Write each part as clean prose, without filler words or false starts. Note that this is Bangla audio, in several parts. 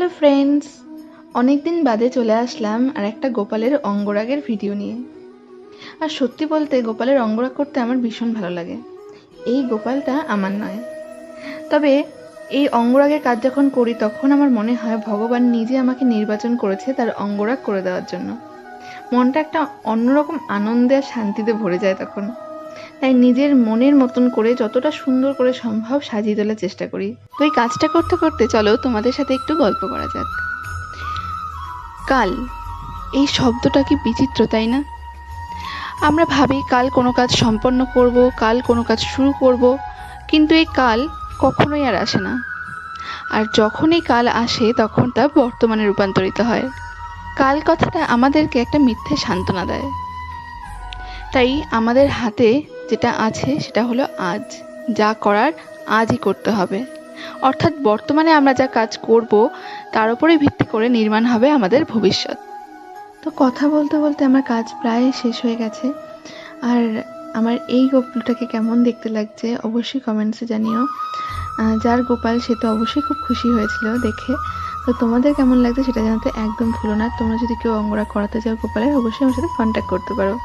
হ্যালো ফ্রেন্ডস, অনেক দিন বাদে চলে আসলাম আর একটা গোপালের অঙ্গরাগের ভিডিও নিয়ে। আর সত্যি বলতে গোপালের অঙ্গরাগ করতে আমার ভীষণ ভালো লাগে। এই গোপালটা আমার নয়, তবে এই অঙ্গরাগের কাজ যখন করি তখন আমার মনে হয় ভগবান নিজে আমাকে নির্বাচন করেছে তার অঙ্গরাগ করে দেওয়ার জন্য। মনটা একটা অন্যরকম আনন্দে আর শান্তিতে ভরে যায় তখন। তাই নিজের মনের মতন করে যতটা সুন্দর করে সম্ভব সাজিয়ে তোলার চেষ্টা করি। তো এই কাজটা করতে করতে চলো তোমাদের সাথে একটু গল্প করা যাক। কাল, এই শব্দটা কি বিচিত্র, তাই না? আমরা ভাবি কাল কোনো কাজ সম্পন্ন করব, কাল কোনো কাজ শুরু করব, কিন্তু এই কাল কখনোই আর আসে না। আর যখন এই কাল আসে তখন তা বর্তমানে রূপান্তরিত হয়। কাল কথাটা আমাদেরকে একটা মিথ্যে সান্ত্বনা দেয়। তাই আমাদের হাতে যেটা আছে সেটা হলো আজ। যা করার আজই করতে হবে। অর্থাৎ বর্তমানে আমরা যা কাজ করব তার উপরে ভিত্তি করে নির্মাণ হবে আমাদের ভবিষ্যৎ। তো কথা বলতে বলতে আমার কাজ প্রায় শেষ হয়ে গেছে। আর আমার এই গোপালটাকে কেমন দেখতে লাগছে অবশ্যই কমেন্টসে জানিও। যার গোপাল সে তো অবশ্যই খুব খুশি হয়েছিল দেখে। তো তোমাদের কেমন লাগছে সেটা জানাতে একদম ভুলো না। তোমরা যদি কেউ অঙ্গরাগ করাতে চাও গোপালের, অবশ্যই আমার সাথে কন্ট্যাক্ট করতে পারো।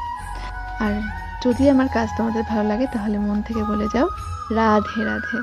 আর যদি আমার কাজ তোমাদের ভালো লাগে তাহলে মন থেকে বলে যাও রাধে রাধে।